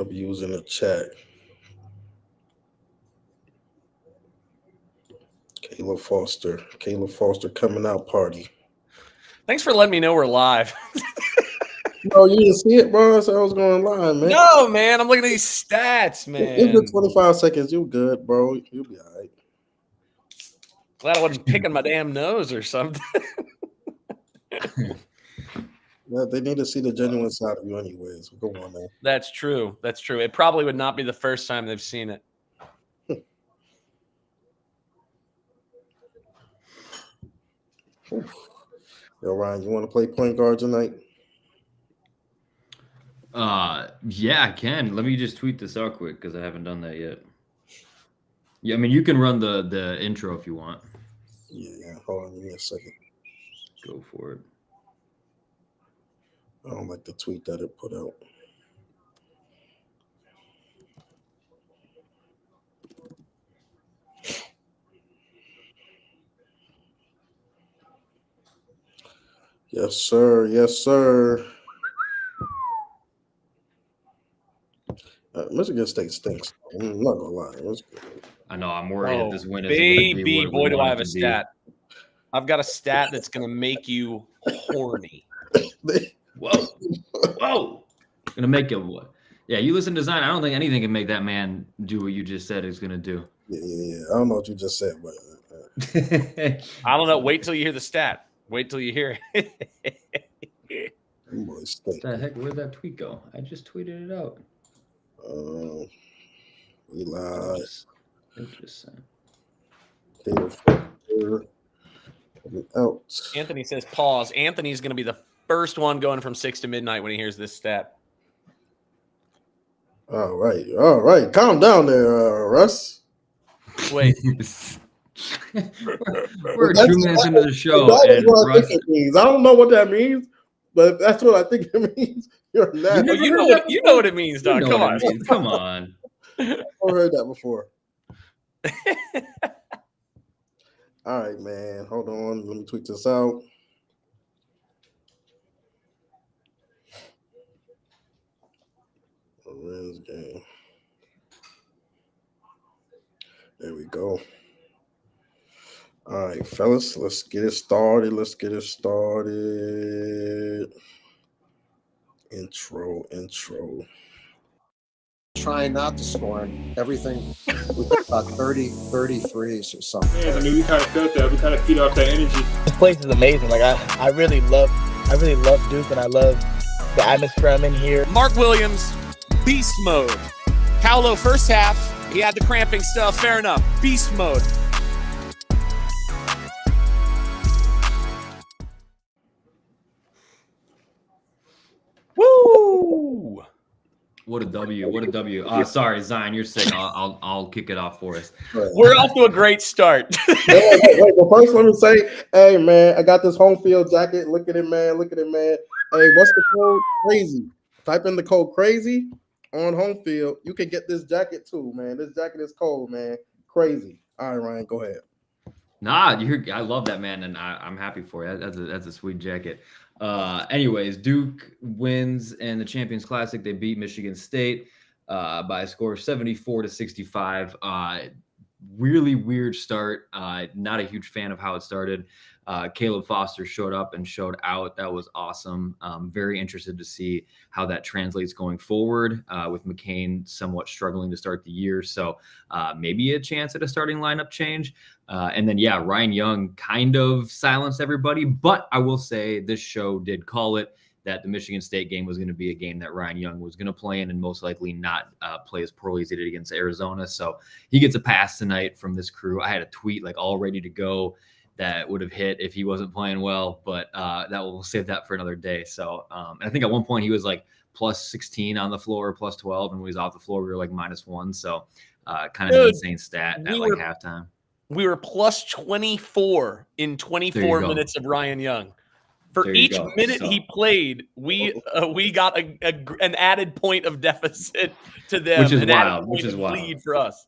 W's in the chat. Kayla Foster coming out party. Thanks for letting me know we're live. Bro, you didn't see it, bro? So I was going live, man. No, man. I'm looking at these stats, man. It's been 25 seconds. You good, bro. You'll be all right. Glad I wasn't picking my damn nose or something. Yeah, they need to see the genuine side of you anyways. So go on, man. That's true. That's true. It probably would not be the first time they've seen it. Yo, Ryan, you want to play point guard tonight? Yeah, I can. Let me just tweet this out quick because I haven't done that yet. Yeah, I mean, you can run the intro if you want. Yeah. Hold on, give me a second. Go for it. I don't like the tweet that it put out. Yes, sir. Yes, sir. Michigan State stinks. I'm not gonna lie. I know. I'm worried if this win is baby, boy, do I have a stat. I've got a stat that's going to make you horny. Whoa. Gonna make you what? Yeah, you listen to Zion. I don't think anything can make that man do what you just said he's gonna do. Yeah. I don't know what you just said, but I don't know. Wait till you hear the stat. Wait till you hear it. What the heck? Where'd that tweet go? I just tweeted it out. We live. Interesting. Out. Anthony says pause. Anthony's going to be the first one going from 6 to midnight when he hears this stat. All right. Calm down there, Russ. Wait. We're 2 minutes into the show. And Russ, I don't know what that means, but that's what I think it means. You're not. You know what it means, Doc. Come on. Come on. I've heard that before. All right, man. Hold on. Let me tweet this out. Lorenz game. There we go. All right, fellas. Let's get it started. Intro. Trying not to score and everything. We got about 30 threes or something. Yeah, I mean, we kind of felt that. We kind of feed off that energy. This place is amazing. Like I really love Duke, and I love the atmosphere I'm in here. Mark Williams, beast mode. Paolo first half, he had the cramping stuff. Fair enough. Beast mode. Woo! What a W. Sorry, Zion, you're sick. I'll kick it off for us. We're off to a great start. Wait, but first let me say, hey man, I got this home field jacket. Look at it, man. Hey, what's the code? Crazy. Type in the code Crazy on home field. You can get this jacket too, man. This jacket is cold, man. Crazy. All right, Ryan, go ahead. Nah, I love that, man, and I'm happy for you. That's a sweet jacket. Anyways, Duke wins in the Champions Classic. They beat Michigan State by a score of 74-65. Really weird start. Not a huge fan of how it started. Caleb Foster showed up and showed out. That was awesome. Very interested to see how that translates going forward with McCain somewhat struggling to start the year. So maybe a chance at a starting lineup change. And then, Ryan Young kind of silenced everybody. But I will say this show did call it that the Michigan State game was going to be a game that Ryan Young was going to play in and most likely not play as poorly as he did against Arizona. So he gets a pass tonight from this crew. I had a tweet all ready to go that would have hit if he wasn't playing well, but we'll save that for another day. So and I think at one point he was plus 16 on the floor, plus 12, and when he was off the floor, we were -1. So kind of an insane stat at halftime. We were plus 24 in 24 minutes of Ryan Young. For each minute he played, we got an added point of deficit to them, which is wild. Which is wild. Lead for us.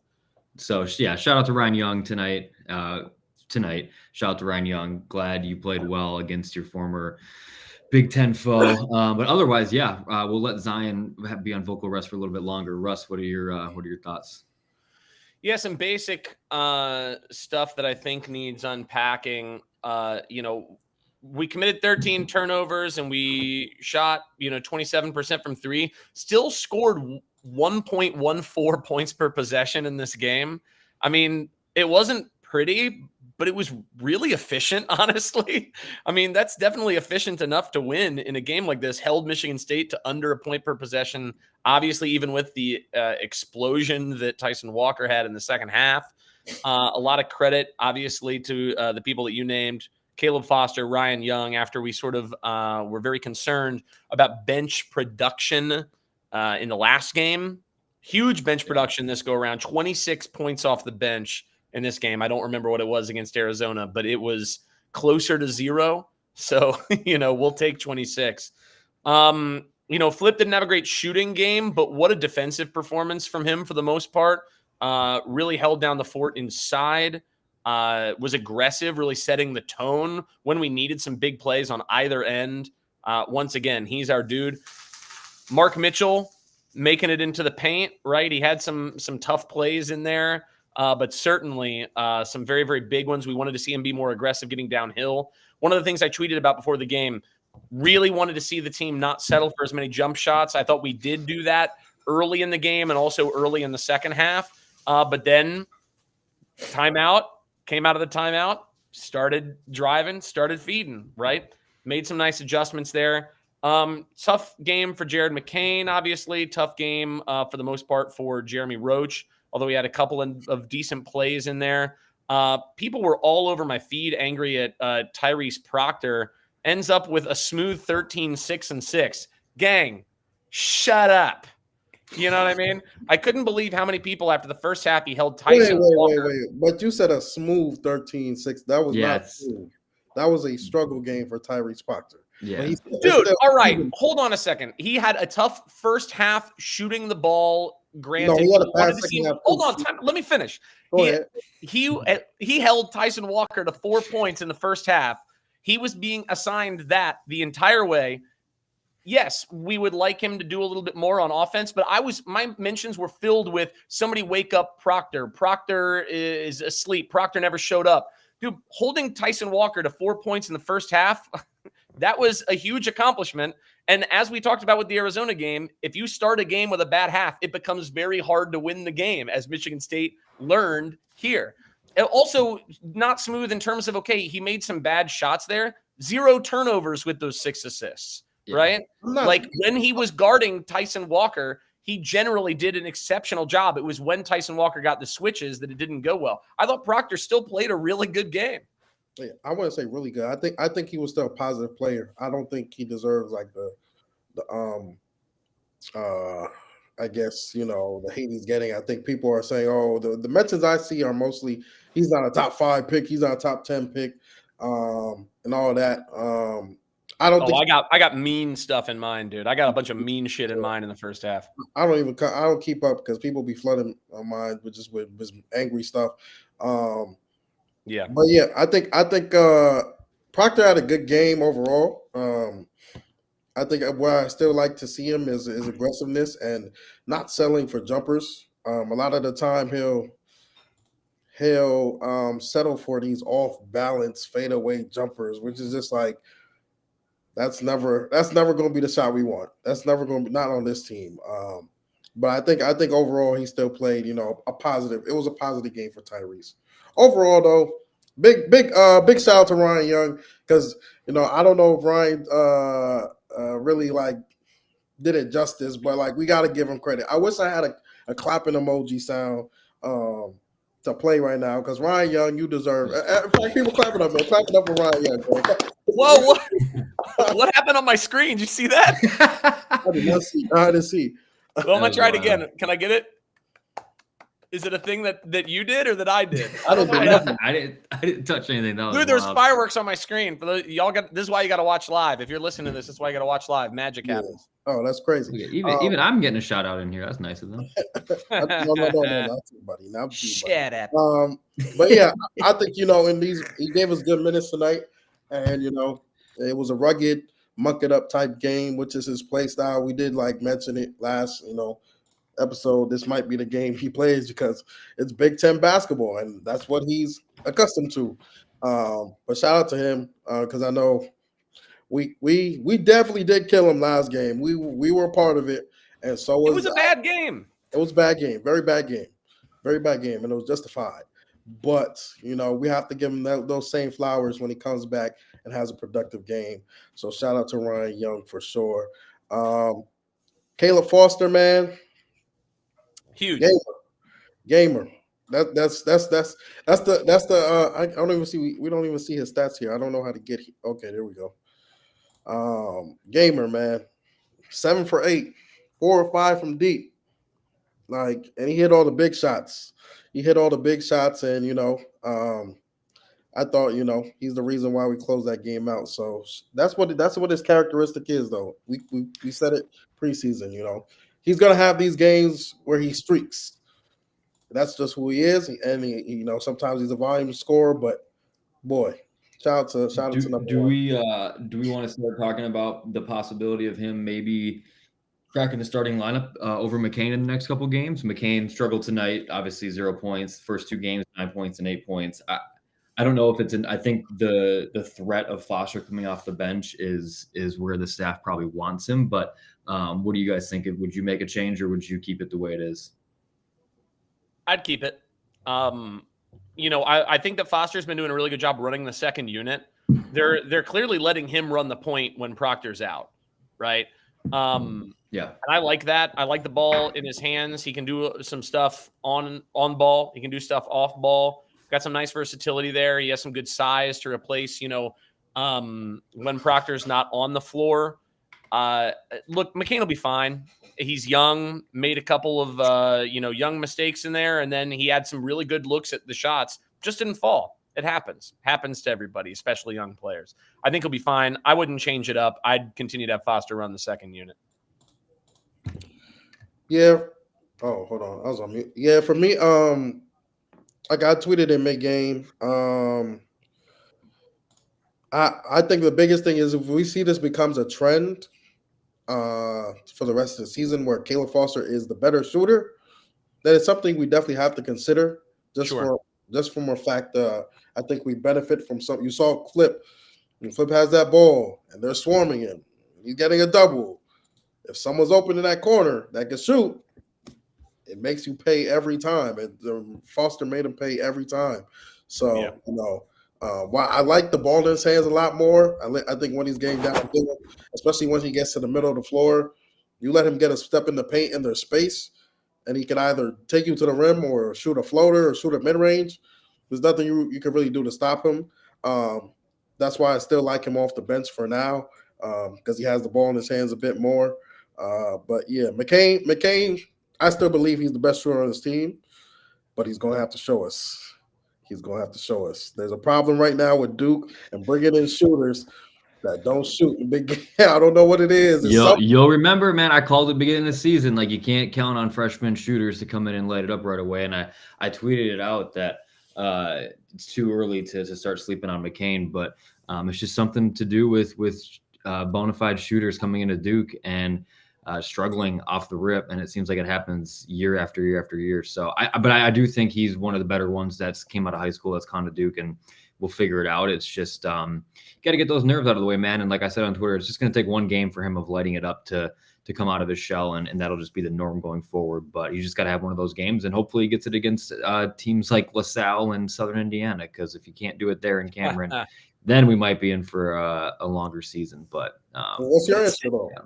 So shout out to Ryan Young tonight. Shout out to Ryan Young. Glad you played well against your former Big Ten foe. But otherwise, yeah, we'll let Zion be on vocal rest for a little bit longer. Russ, what are your thoughts? Yeah, some basic stuff that I think needs unpacking. We committed 13 turnovers and we shot, 27% from three. Still scored 1.14 points per possession in this game. I mean, it wasn't pretty, but it was really efficient, honestly. I mean, that's definitely efficient enough to win in a game like this. Held Michigan State to under a point per possession. Obviously, even with the explosion that Tyson Walker had in the second half. A lot of credit, obviously, to the people that you named, Caleb Foster, Ryan Young, after we sort of were very concerned about bench production in the last game. Huge bench production this go-around, 26 points off the bench in this game. I don't remember what it was against Arizona, but it was closer to 0. So, we'll take 26. Flip didn't have a great shooting game, but what a defensive performance from him for the most part. Really held down the fort inside, was aggressive, really setting the tone when we needed some big plays on either end. Once again, he's our dude. Mark Mitchell making it into the paint, right? He had some tough plays in there. But certainly some very, very big ones. We wanted to see him be more aggressive getting downhill. One of the things I tweeted about before the game, really wanted to see the team not settle for as many jump shots. I thought we did do that early in the game and also early in the second half. But then timeout, came out of the timeout, started driving, started feeding, right? Made some nice adjustments there. Tough game for Jared McCain, obviously. Tough game for the most part for Jeremy Roach, although he had a couple of decent plays in there. People were all over my feed angry at Tyrese Proctor. Ends up with a smooth 13, 6, and 6. Gang, shut up. You know what I mean? I couldn't believe how many people after the first half he held Tyson Walker. Wait. But you said a smooth 13-6. That was not smooth. That was a struggle game for Tyrese Proctor. Yeah. Dude, all right. Hold on a second. He had a tough first half shooting the ball. Granted, he had a bad second half. Hold on, let me finish. He held Tyson Walker to 4 points in the first half. He was being assigned that the entire way. Yes, we would like him to do a little bit more on offense, but my mentions were filled with somebody wake up Proctor. Proctor is asleep. Proctor never showed up. Dude, holding Tyson Walker to 4 points in the first half, that was a huge accomplishment. And as we talked about with the Arizona game, if you start a game with a bad half, it becomes very hard to win the game, as Michigan State learned here. Also, not smooth in terms of, okay, he made some bad shots there. 0 turnovers with those 6 assists, right? Like when he was guarding Tyson Walker, he generally did an exceptional job. It was when Tyson Walker got the switches that it didn't go well. I thought Proctor still played a really good game. Yeah, I wouldn't say really good. I think he was still a positive player. I don't think he deserves like I guess, the hate he's getting. I think people are saying, oh, the mentions I see are mostly he's not a top 5 pick, he's not a top 10 pick, and all that. I don't think I got mean stuff in mind, dude. I got a bunch of mean shit in mind in the first half. I don't keep up because people be flooding my mind with angry stuff. Yeah. But yeah, I think Proctor had a good game overall. I think where I still like to see him is aggressiveness and not selling for jumpers. A lot of the time he'll settle for these off balance fadeaway jumpers, which is just like that's never going to be the shot we want. That's never going to be, not on this team. But I think overall he still played, a positive. It was a positive game for Tyrese. Overall though, big shout out to Ryan Young because I don't know if Ryan really like did it justice, but like we got to give him credit. I wish I had a clapping emoji sound to play right now because Ryan Young, you deserve. People clapping up, man. Clap it up for Ryan Young. Bro. Whoa! What happened on my screen? Did you see that? I didn't see. Well, I'm gonna try it again. Can I get it? Is it a thing that you did or that I did? I didn't touch anything. Dude, there's fireworks on my screen. For those, this is why you got to watch live. If you're listening to this, that's why you got to watch live. Magic happens. Oh, that's crazy. Okay, even I'm getting a shout out in here. That's nice of them. No, not too, buddy. Not too, Shut up. But yeah, I think in these he gave us good minutes tonight, and it was a rugged muck it up type game, which is his play style. We did like mention it last, episode. This might be the game he plays because it's Big Ten basketball, and that's what he's accustomed to. But shout out to him because I know we definitely did kill him last game. We were a part of it, and so was it was a bad game. It was a bad game, very bad game, and it was justified. But we have to give him those same flowers when he comes back and has a productive game. So shout out to Ryan Young for sure. Caleb Foster, man, huge gamer. That's the I don't even see we don't even see his stats here. I don't know how to get okay, there we go. Gamer, man. 7 for 8, 4 or 5 from deep. And he hit all the big shots. And I thought, he's the reason why we closed that game out. So that's what his characteristic is, though. We said it preseason, He's gonna have these games where he streaks. That's just who he is, and he sometimes he's a volume scorer, but boy, shout out to number do one. Do we want to start talking about the possibility of him maybe cracking the starting lineup over McCain in the next couple games? McCain struggled tonight, obviously 0 points. First 2 games, 9 points and 8 points. I don't know if it's I think the threat of Foster coming off the bench is where the staff probably wants him. But what do you guys think? Would you make a change or would you keep it the way it is? I'd keep it. I think that Foster's been doing a really good job running the second unit. They're clearly letting him run the point when Proctor's out, right? Yeah. And I like that. I like the ball in his hands. He can do some stuff on ball. He can do stuff off ball. Got some nice versatility there. He has some good size to replace, when Proctor's not on the floor. Look, McCain will be fine. He's young, made a couple of, young mistakes in there. And then he had some really good looks at the shots. Just didn't fall. It happens to everybody, especially young players. I think he'll be fine. I wouldn't change it up. I'd continue to have Foster run the second unit. Yeah. Oh, hold on. I was on mute. Yeah, for me, I got tweeted in mid-game. I think the biggest thing is if we see this becomes a trend for the rest of the season where Caleb Foster is the better shooter, then it's something we definitely have to consider. Just from a fact, I think we benefit from some. You saw Flip. Flip has that ball, and they're swarming him. He's getting a double. If someone's open in that corner that can shoot, it makes you pay every time. And Foster made him pay every time. So, while I like the ball in his hands a lot more, I think when he's getting down, especially when he gets to the middle of the floor, you let him get a step in the paint and there's space, and he can either take you to the rim or shoot a floater or shoot a mid-range. There's nothing you can really do to stop him. That's why I still like him off the bench for now because he has the ball in his hands a bit more. But yeah, McCain, I still believe he's the best shooter on his team, but he's going to have to show us. There's a problem right now with Duke and bringing in shooters that don't shoot in big game. I don't know what it is. You'll remember, man, I called at the beginning of the season, like you can't count on freshman shooters to come in and light it up right away. And I tweeted it out that it's too early to start sleeping on McCain, but it's just something to do with bona fide shooters coming into Duke and struggling off the rip, and it seems like it happens year after year after year. So, I do think he's one of the better ones that's came out of high school that's gone to Duke, and we'll figure it out. It's just got to get those nerves out of the way, man. And like I said on Twitter, it's just going to take one game for him of lighting it up to come out of his shell, and that'll just be the norm going forward. But you just got to have one of those games, and hopefully he gets it against teams like LaSalle and Southern Indiana, because if you can't do it there in Cameron, then we might be in for a longer season. But what's your answer, though? Yeah.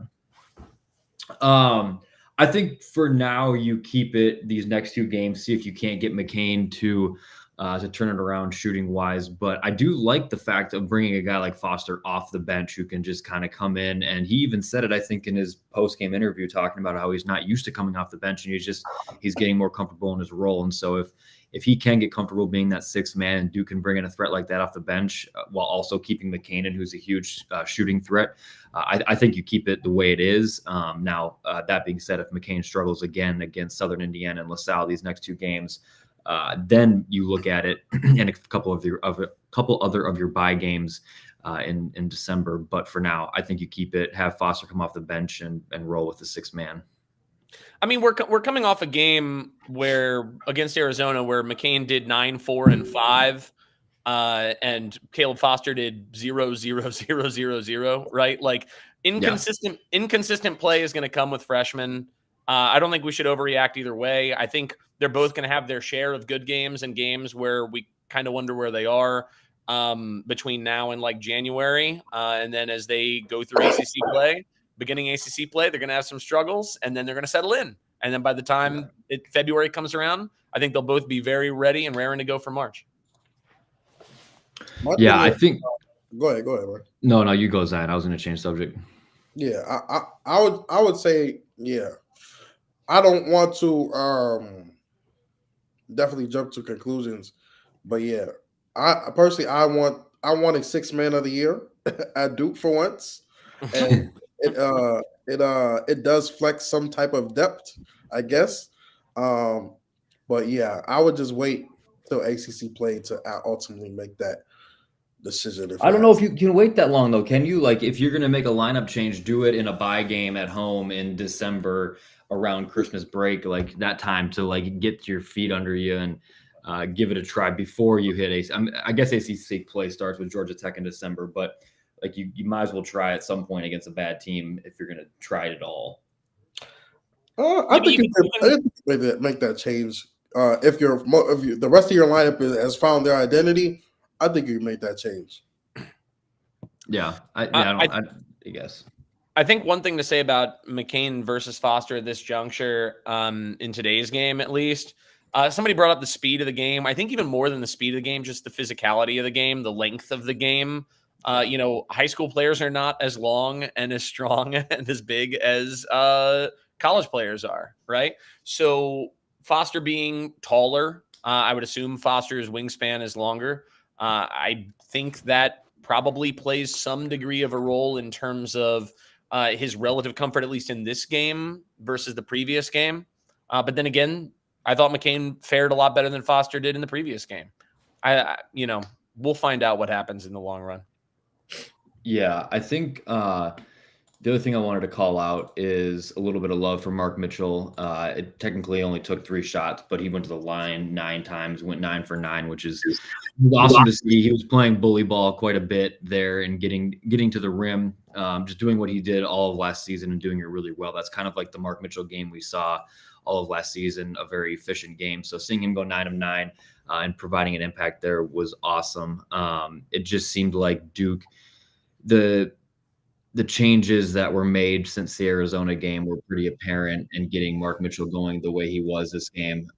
I think for now you keep it these next 2 games, see if you can't get McCain to turn it around shooting wise. But I do like the fact of bringing a guy like Foster off the bench who can just kind of come in. And he even said it, I think, in his post-game interview, talking about how he's not used to coming off the bench and he's getting more comfortable in his role. And so if he can get comfortable being that 6th man and Duke can bring in a threat like that off the bench while also keeping McCain in, who's a huge shooting threat, I think you keep it the way it is. Now, that being said, if McCain struggles again against Southern Indiana and LaSalle these next 2 games, then you look at it and a couple other of your bye games in December. But for now, I think you keep it, have Foster come off the bench and roll with the 6-man. I mean, we're coming off a game where against Arizona where McCain did 9, 4, and 5. And Caleb Foster did 0, 0, 0, 0, 0, right? Like inconsistent play is going to come with freshmen. I don't think we should overreact either way. I think they're both going to have their share of good games and games where we kind of wonder where they are between now and like January. And then as they go through beginning ACC play, they're going to have some struggles and then they're going to settle in. And then by the time February comes around, I think they'll both be very ready and raring to go for March. I think. Go ahead, bro. No, you go, Zion. I was going to change subject. Yeah, I would say, yeah. I don't want to definitely jump to conclusions, but yeah, I personally I want a 6-man of the year at Duke for once, and it does flex some type of depth, I guess. But yeah, I would just wait till ACC play to ultimately make that decision. I don't know if you can wait that long though. Can you? Like, if you're going to make a lineup change, do it in a bye game at home in December around Christmas break, like that time to like get your feet under you and give it a try before you hit I guess ACC play starts with Georgia Tech in December, but like you might as well try at some point against a bad team if you're going to try it at all. I think you can make that change. If the rest of your lineup has found their identity, I think you can make that change. Yeah, I guess. I think one thing to say about McCain versus Foster at this juncture, in today's game at least, somebody brought up the speed of the game. I think even more than the speed of the game, just the physicality of the game, the length of the game. High school players are not as long and as strong and as big as college players are, right? So Foster being taller, I would assume Foster's wingspan is longer. I think that probably plays some degree of a role in terms of his relative comfort, at least in this game versus the previous game. But then again, I thought McCain fared a lot better than Foster did in the previous game. We'll find out what happens in the long run. Yeah, I think the other thing I wanted to call out is a little bit of love for Mark Mitchell. It technically only took 3 shots, but he went to the line 9 times, went 9 for 9, which is awesome to see. He was playing bully ball quite a bit there and getting to the rim, just doing what he did all of last season and doing it really well. That's kind of like the Mark Mitchell game we saw all of last season, a very efficient game. So seeing him go 9 of 9 and providing an impact there was awesome. It just seemed like Duke, the changes that were made since the Arizona game were pretty apparent, and getting Mark Mitchell going the way he was this game.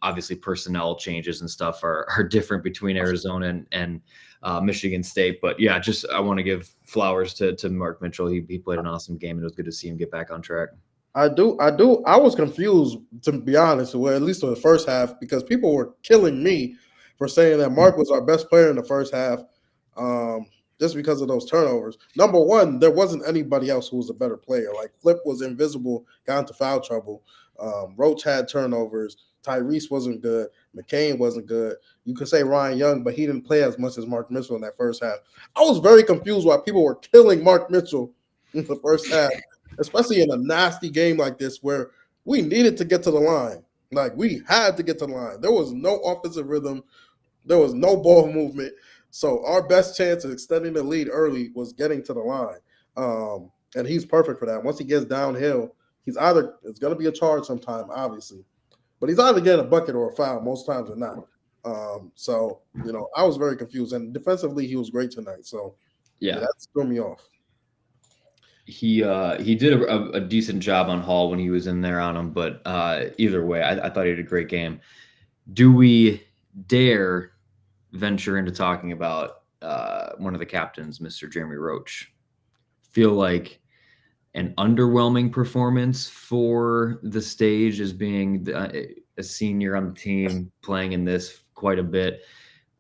Obviously personnel changes and stuff are different between Arizona and Michigan State, but yeah, I want to give flowers to Mark Mitchell. He played an awesome game, and it was good to see him get back on track. I was confused, to be honest, well, at least in the first half, because people were killing me for saying that Mark was our best player in the first half. Just because of those turnovers. Number one, there wasn't anybody else who was a better player. Like Flip was invisible, got into foul trouble. Roach had turnovers. Tyrese wasn't good. McCain wasn't good. You could say Ryan Young, but he didn't play as much as Mark Mitchell in that first half. I was very confused why people were killing Mark Mitchell in the first half, especially in a nasty game like this where we needed to get to the line. Like, we had to get to the line. There was no offensive rhythm. There was no ball movement. So our best chance of extending the lead early was getting to the line. And he's perfect for that. Once he gets downhill, it's going to be a charge sometime, obviously. But he's either getting a bucket or a foul most times or not. I was very confused. And defensively, he was great tonight. So, yeah that threw me off. He did a decent job on Hall when he was in there on him. But either way, I thought he did a great game. Do we dare venture into talking about one of the captains, Mr. Jeremy Roach? Feel like an underwhelming performance for the stage as being a senior on the team, playing in this quite a bit.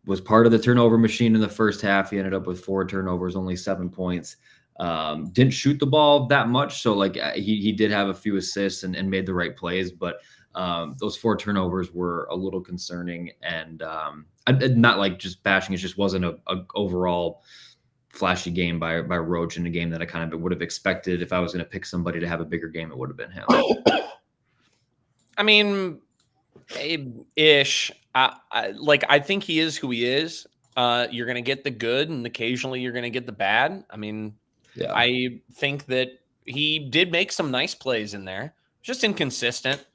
Was part of the turnover machine in the first half. He ended up with 4 turnovers, only 7 points. Didn't shoot the ball that much, so like he did have a few assists and made the right plays, but those 4 turnovers were a little concerning, and not like just bashing. It just wasn't a overall flashy game by Roach in a game that I kind of would have expected. If I was going to pick somebody to have a bigger game, it would have been him. I mean, ish. I think he is who he is. You're going to get the good, and occasionally you're going to get the bad. I mean, yeah. I think that he did make some nice plays in there, just inconsistent.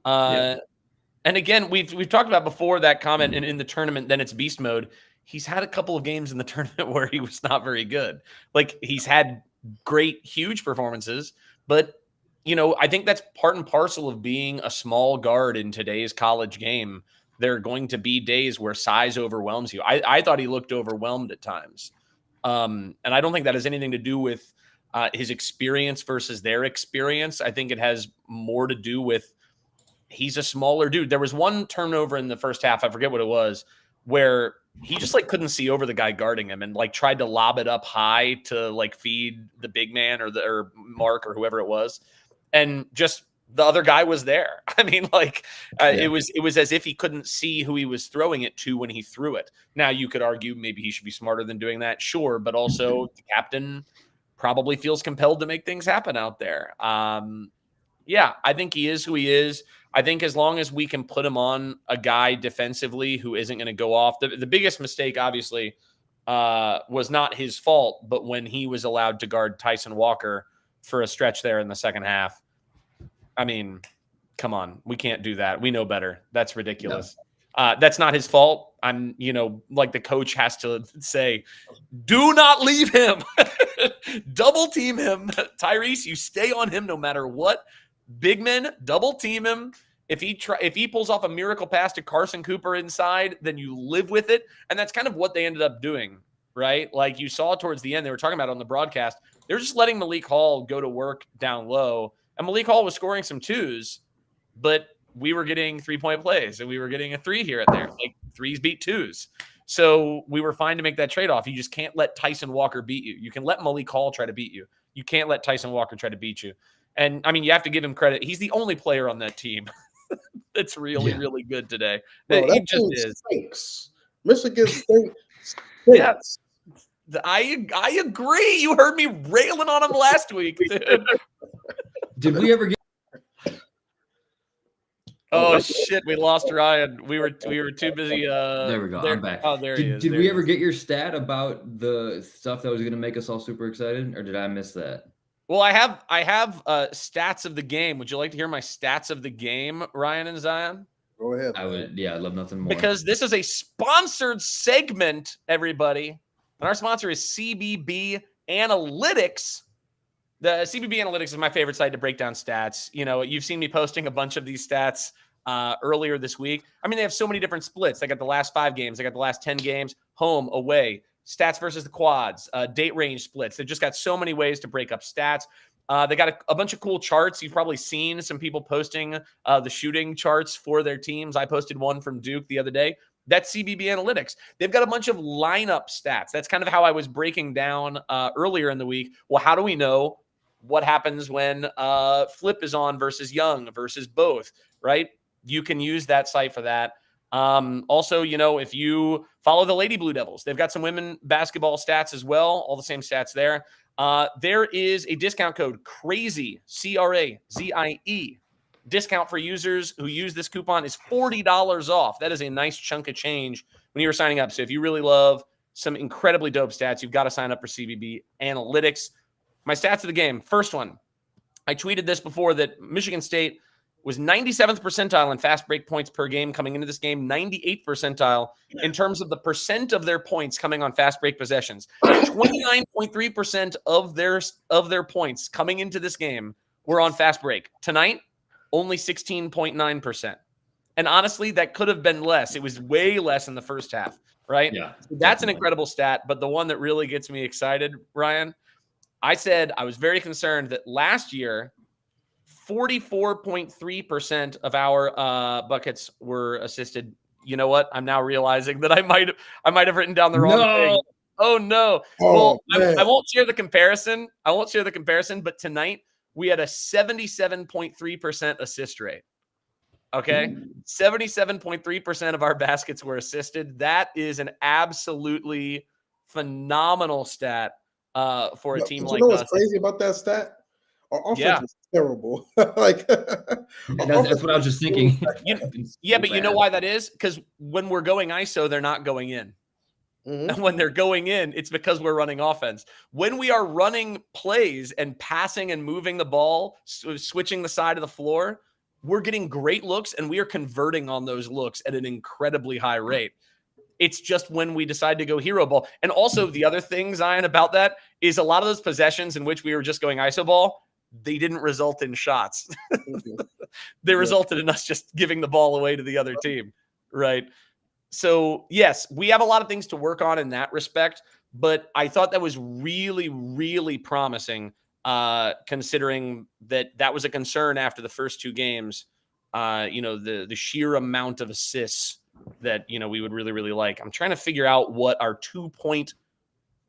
And again, we've talked about before that comment in the tournament. Then it's beast mode. He's had a couple of games in the tournament where he was not very good. Like, he's had great, huge performances, but I think that's part and parcel of being a small guard in today's college game. There are going to be days where size overwhelms you. I thought he looked overwhelmed at times. And I don't think that has anything to do with his experience versus their experience. I think it has more to do with he's a smaller dude. There was one turnover in the first half, I forget what it was, where he just couldn't see over the guy guarding him and tried to lob it up high to feed the big man or Mark or whoever it was. And just the other guy was there. I mean, it was as if he couldn't see who he was throwing it to when he threw it. Now, you could argue maybe he should be smarter than doing that. Sure. But also the captain probably feels compelled to make things happen out there. I think he is who he is. I think as long as we can put him on a guy defensively who isn't going to go off. The biggest mistake, obviously, was not his fault, but when he was allowed to guard Tyson Walker for a stretch there in the second half. I mean, come on. We can't do that. We know better. That's ridiculous. No. That's not his fault. The coach has to say, do not leave him. Double team him. Tyrese, you stay on him no matter what. Big men, double team him. If he pulls off a miracle pass to Carson Cooper inside, then you live with it. And that's kind of what they ended up doing, right? Like you saw towards the end, they were talking about it on the broadcast. They were just letting Malik Hall go to work down low. And Malik Hall was scoring some twos, but we were getting 3-point plays and we were getting a three here and there. Threes beat twos. So we were fine to make that trade-off. You just can't let Tyson Walker beat you. You can let Malik Hall try to beat you. You can't let Tyson Walker try to beat you. And, I mean, you have to give him credit. He's the only player on that team that's really, really good today. Bro, he just is. Stinks. Michigan State stinks. Yes. I agree. You heard me railing on him last week. Did we ever get? Oh shit! We lost Ryan. We were too busy. There we go. I'm back. Oh, there he is. Did we ever get your stat about the stuff that was going to make us all super excited, or did I miss that? Well, I have stats of the game. Would you like to hear my stats of the game, Ryan and Zion? Go ahead. I would. Yeah, I'd love nothing more. Because this is a sponsored segment, everybody. And our sponsor is CBB Analytics. The CBB Analytics is my favorite site to break down stats. You've seen me posting a bunch of these stats earlier this week. I mean, they have so many different splits. They got the last 5 games. They got the last 10 games, home, away, stats versus the quads, date range splits. They've just got so many ways to break up stats. They got a bunch of cool charts. You've probably seen some people posting the shooting charts for their teams. I posted one from Duke the other day. That's CBB Analytics. They've got a bunch of lineup stats. That's kind of how I was breaking down earlier in the week. Well, how do we know what happens when Flip is on versus Young versus both, right? You can use that site for that. Also, if you follow the Lady Blue Devils, they've got some women basketball stats as well. All the same stats there. There is a discount code Crazie, CRAZIE. Discount for users who use this coupon is $40 off. That is a nice chunk of change when you're signing up. So if you really love some incredibly dope stats, you've got to sign up for CBB Analytics. My stats of the game. First one, I tweeted this before that Michigan State was 97th percentile in fast break points per game coming into this game, 98th percentile in terms of the percent of their points coming on fast break possessions. 29.3% of their points coming into this game were on fast break. Tonight, only 16.9%. And honestly, that could have been less. It was way less in the first half, right? Yeah. So that's an incredible stat. But the one that really gets me excited, Ryan, I said I was very concerned that last year, 44.3% of our buckets were assisted. You know what? I'm now realizing that I might have written down the wrong thing. Oh no. Well, I won't share the comparison. But tonight we had a 77.3% assist rate. Okay. 77.3% of our baskets were assisted. That is an absolutely phenomenal stat for a team like you know us. what's crazy about that stat? Our offense Yeah. was terrible. Like that's what I was just thinking. But you know why that is? Because when we're going ISO, they're not going in. Mm-hmm. And when they're going in, it's because we're running offense. When we are running plays and passing and moving the ball, switching the side of the floor, we're getting great looks and we are converting on those looks at an incredibly high rate. It's just when we decide to go hero ball. And also the other thing, Zion, about that is a lot of those possessions in which we were just going ISO ball, they didn't result in shots. They resulted in us just giving the ball away to the other team, right? So, yes, we have a lot of things to work on in that respect, but I thought that was really, really promising, considering that was a concern after the first two games. The sheer amount of assists that, we would really, really like. I'm trying to figure out what our 2-point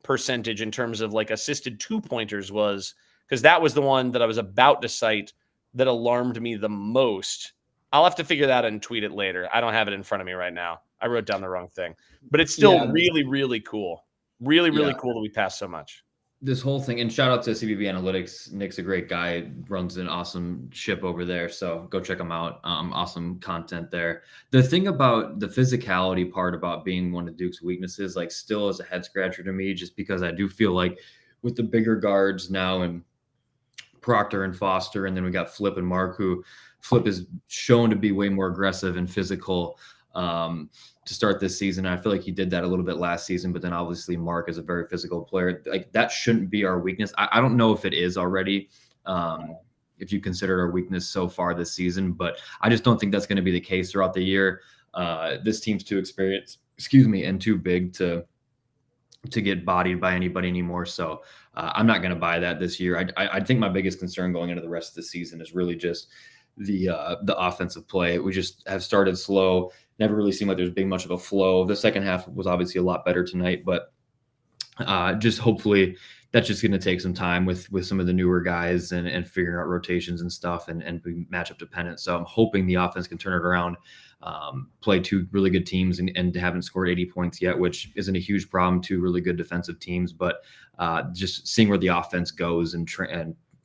percentage in terms of like assisted 2-pointers was, because that was the one that I was about to cite that alarmed me the most. I'll have to figure that out and tweet it later. I don't have it in front of me right now. I wrote down the wrong thing, but it's still really, really cool. Really, really cool that we passed so much. This whole thing, and shout out to CBB Analytics. Nick's a great guy, runs an awesome ship over there. So go check him out. Awesome content there. The thing about the physicality part about being one of Duke's weaknesses, like still is a head scratcher to me, just because I do feel like with the bigger guards now and Proctor and Foster, and then we got Flip and Mark, who Flip is shown to be way more aggressive and physical to start this season. I feel like he did that a little bit last season, but then obviously Mark is a very physical player. Like that shouldn't be our weakness. I don't know if it is already, if you consider our weakness so far this season, but I just don't think that's going to be the case throughout the year. This team's too experienced, and too big to get bodied by anybody anymore. So I'm not going to buy that this year. I think my biggest concern going into the rest of the season is really just the offensive play. We just have started slow. Never really seemed like there's been much of a flow. The second half was obviously a lot better tonight, but just hopefully that's just going to take some time with some of the newer guys and figuring out rotations and stuff and be matchup dependent. So I'm hoping the offense can turn it around, play two really good teams and haven't scored 80 points yet, which isn't a huge problem. Two really good defensive teams, but just seeing where the offense goes and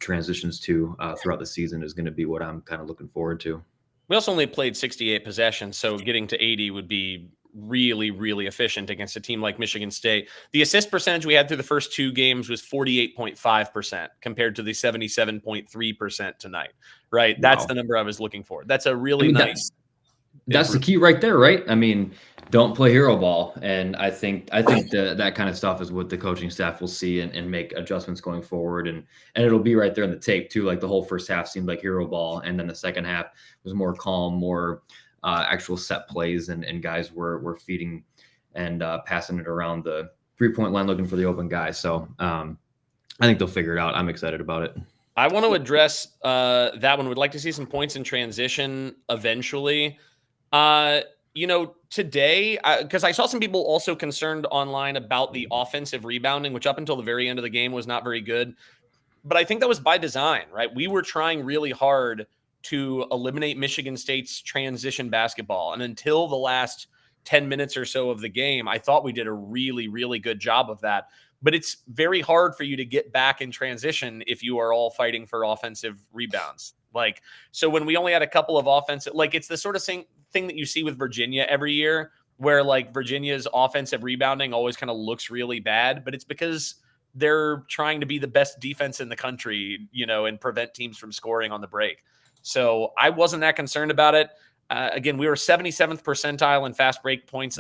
transitions to throughout the season is going to be what I'm kind of looking forward to. We also only played 68 possessions, so getting to 80 would be really, really efficient against a team like Michigan State. The assist percentage we had through the first two games was 48.5% compared to the 77.3% tonight, right? Wow. That's the number I was looking for. That's a really nice. That's the key right there, right? I mean, don't play hero ball. And I think that kind of stuff is what the coaching staff will see and make adjustments going forward. And it'll be right there in the tape too. Like the whole first half seemed like hero ball. And then the second half was more calm, more actual set plays, and guys were feeding and passing it around the 3-point line looking for the open guy. So I think they'll figure it out. I'm excited about it. I want to address that one. Would like to see some points in transition eventually. Today, because I saw some people also concerned online about the offensive rebounding, which up until the very end of the game was not very good. But I think that was by design, right? We were trying really hard to eliminate Michigan State's transition basketball. And until the last 10 minutes or so of the game, I thought we did a really, really good job of that. But it's very hard for you to get back in transition if you are all fighting for offensive rebounds. So when we only had a couple of offensive, it's the sort of thing that you see with Virginia every year, where Virginia's offensive rebounding always kind of looks really bad, but it's because they're trying to be the best defense in the country, and prevent teams from scoring on the break. So I wasn't that concerned about it. Again, we were 77th percentile in fast break points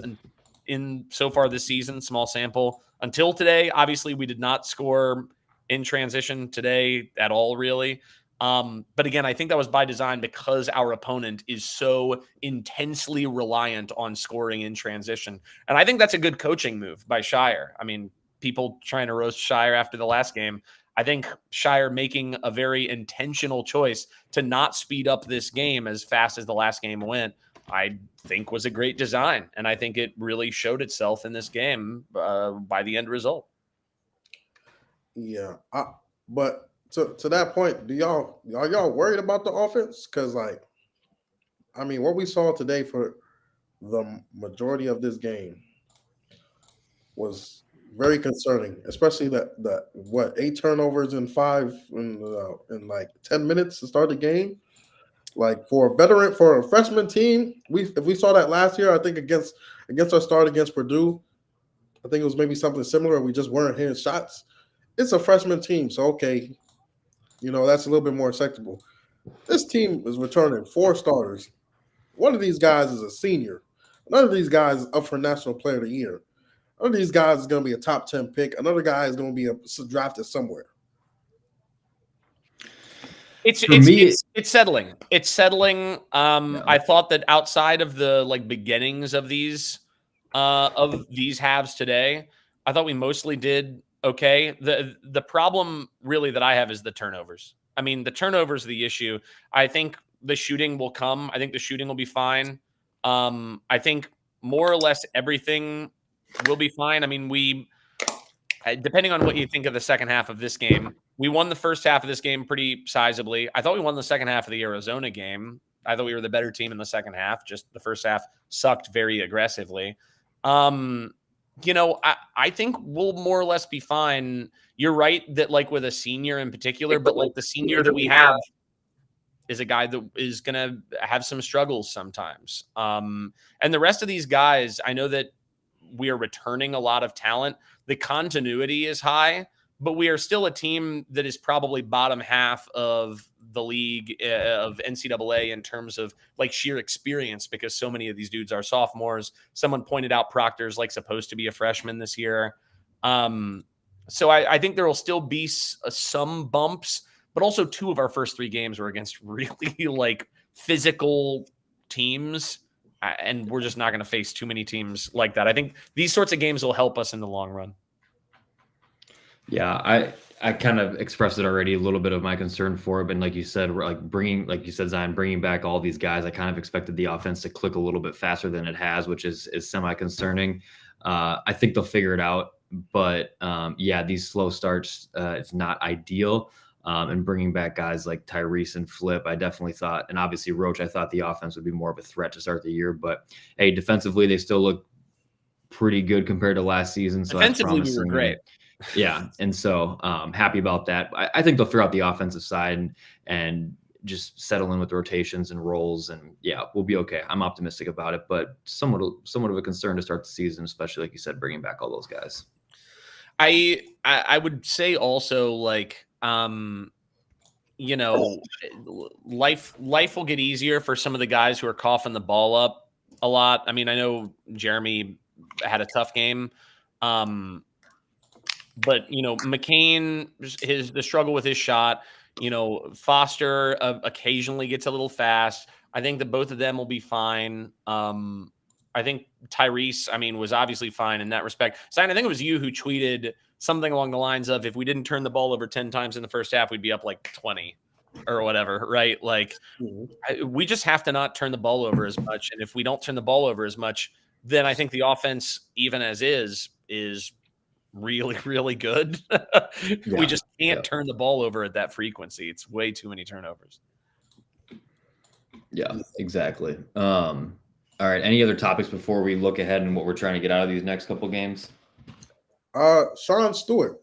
in so far this season, small sample. Until today, obviously, we did not score in transition today at all, really. But again, I think that was by design because our opponent is so intensely reliant on scoring in transition. And I think that's a good coaching move by Shire. I mean, people trying to roast Shire after the last game. I think Shire making a very intentional choice to not speed up this game as fast as the last game went, I think was a great design. And I think it really showed itself in this game by the end result. Yeah. But to that point, are y'all worried about the offense? Because what we saw today for the majority of this game was very concerning, especially that what 8 turnovers in like 10 minutes to start the game. Like for a freshman team, if we saw that last year, I think against our start against Purdue, I think it was maybe something similar. We just weren't hitting shots. It's a freshman team, so okay, that's a little bit more acceptable. This team is returning 4 starters. One of these guys is a senior. None of these guys is up for National Player of the Year. One of these guys is going to be a top 10 pick. Another guy is going to be drafted somewhere. It's settling. It's settling. I thought that outside of the beginnings of these halves today, I thought we mostly did okay. The problem really that I have is the turnovers. I mean, the turnovers are the issue. I think the shooting will come. I think the shooting will be fine. I think more or less everything will be fine. I mean, depending on what you think of the second half of this game, we won the first half of this game pretty sizably. I thought we won the second half of the Arizona game. I thought we were the better team in the second half. Just the first half sucked very aggressively. I think we'll more or less be fine. You're right that with a senior in particular, but the senior that we have is a guy that is going to have some struggles sometimes. And the rest of these guys, I know that we are returning a lot of talent. The continuity is high, but we are still a team that is probably bottom half of the league of NCAA in terms of sheer experience, because so many of these dudes are sophomores. Someone pointed out Proctor's supposed to be a freshman this year. So I think there will still be some bumps, but also 2 of our first 3 games were against really physical teams. And we're just not going to face too many teams like that. I think these sorts of games will help us in the long run. Yeah, I kind of expressed it already, a little bit of my concern for it. And like you said, we're Zion, bringing back all these guys, I kind of expected the offense to click a little bit faster than it has, which is semi-concerning. I think they'll figure it out. But these slow starts, it's not ideal. And bringing back guys like Tyrese and Flip, I definitely thought, and obviously Roach, I thought the offense would be more of a threat to start the year. But hey, defensively, they still look pretty good compared to last season. So defensively, we were great. Yeah, and so happy about that. I think they'll figure out the offensive side and just settle in with rotations and roles, and we'll be okay. I'm optimistic about it, but somewhat of a concern to start the season, especially like you said, bringing back all those guys. I would say also life will get easier for some of the guys who are coughing the ball up a lot. I mean, I know Jeremy had a tough game. But McCain, the struggle with his shot, Foster occasionally gets a little fast. I think that both of them will be fine. I think Tyrese, was obviously fine in that respect. Zion, I think it was you who tweeted something along the lines of, if we didn't turn the ball over 10 times in the first half, we'd be up 20 or whatever, right? We just have to not turn the ball over as much. And if we don't turn the ball over as much, then I think the offense, even as is really, really good. We just can't turn the ball over at that frequency. It's way too many turnovers. Yeah, exactly. All right. Any other topics before we look ahead and what we're trying to get out of these next couple games? Sean Stewart.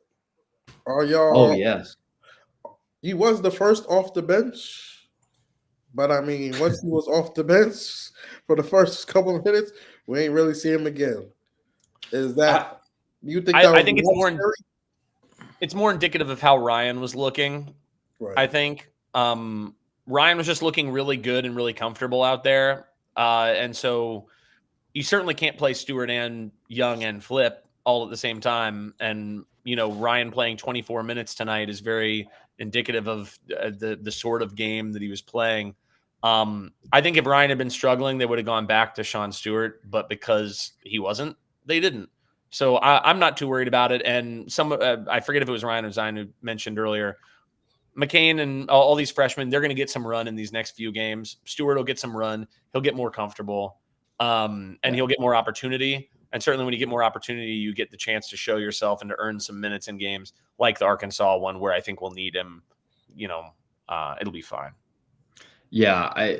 Are y'all? Oh, yes. He was the first off the bench, but once he was off the bench for the first couple of minutes, we ain't really see him again. Is that you think? I think it's more indicative of how Ryan was looking. Right. I think Ryan was just looking really good and really comfortable out there, and so you certainly can't play Stewart and Young and Flip all at the same time. And Ryan playing 24 minutes tonight is very indicative of the sort of game that he was playing. I think if Ryan had been struggling, they would have gone back to Sean Stewart, but because he wasn't, they didn't. So I'm not too worried about it. And I forget if it was Ryan or Zion who mentioned earlier, McCain and all these freshmen, they're going to get some run in these next few games. Stewart will get some run. He'll get more comfortable, and he'll get more opportunity. And certainly when you get more opportunity, you get the chance to show yourself and to earn some minutes in games like the Arkansas one, where I think we'll need him. It'll be fine. Yeah,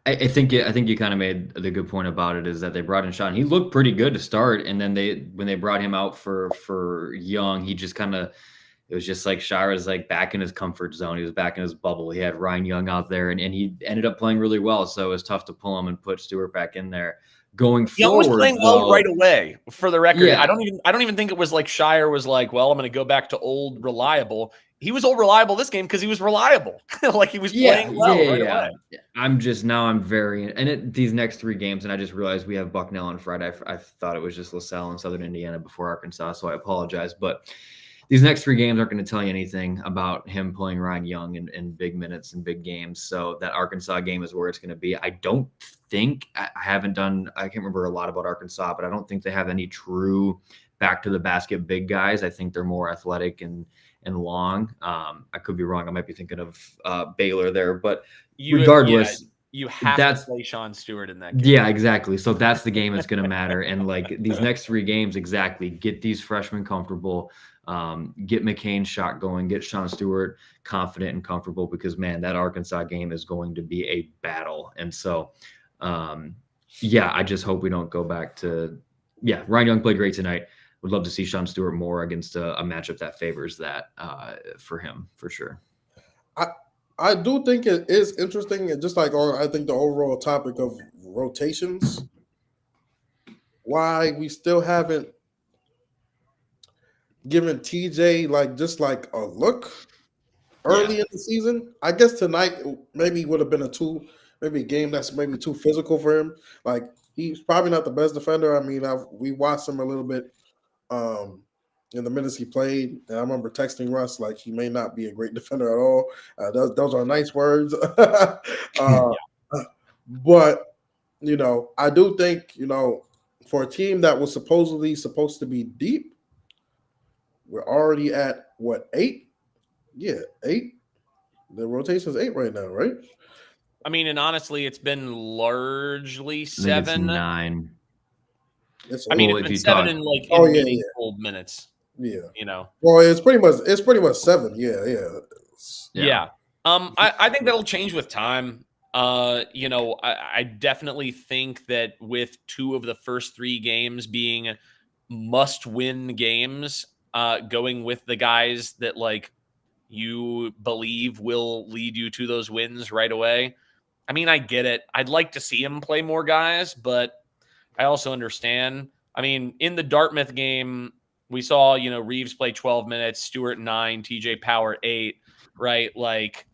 I think you kind of made the good point about it, is that they brought in Schutt. He looked pretty good to start, and then when they brought him out for Young, he just kind of, it was just like Shire was like back in his comfort zone. He was back in his bubble. He had Ryan Young out there, and he ended up playing really well. So it was tough to pull him and put Stewart back in there. Going Young forward, was playing well right away. For the record, Yeah. I don't even think it was like Shire was like, well, I'm going to go back to old reliable. He was old reliable this game because he was reliable. Like he was playing well right away. I'm very, and these next 3 games, and I just realized we have Bucknell on Friday. I thought it was just LaSalle and Southern Indiana before Arkansas, so I apologize. But these next 3 games aren't going to tell you anything about him playing Ryan Young in big minutes and big games. So that Arkansas game is where it's going to be. I don't think I can't remember a lot about Arkansas, but I don't think they have any true back to the basket big guys. I think they're more athletic and long. I could be wrong. I might be thinking of Baylor there, but regardless, you have to play Sean Stewart in that game. Yeah, exactly. So that's the game that's going to matter. And like these next 3 games, exactly, get these freshmen comfortable, get McCain's shot going, get Sean Stewart confident and comfortable, because man, that Arkansas game is going to be a battle. And so, I just hope we don't go back to, Ryan Young played great tonight. Would love to see Sean Stewart more against a matchup that favors that for him, for sure. I do think it is interesting, and just like I think the overall topic of rotations, why we still haven't given TJ like a look early in the season. I guess tonight maybe would have been a game that's maybe too physical for him. Like he's probably not the best defender. I mean, we watched him a little bit in the minutes he played, and I remember texting Russ like he may not be a great defender at all. Those are nice words, but I do think for a team that was supposed to be deep, we're already at what, 8? Yeah, 8. The rotation is 8 right now, right? I mean, and honestly, it's been largely 7. It's 9. It's been 7 in meaningful minutes. Yeah, Well, it's pretty much 7. Yeah. I think that'll change with time. I definitely think that with 2 of the first 3 games being must-win games, going with the guys that like you believe will lead you to those wins right away. I mean, I get it. I'd like to see him play more guys, but I also understand. I mean, in the Dartmouth game, we saw, Reeves play 12 minutes, Stewart 9, TJ Power 8, right? Like,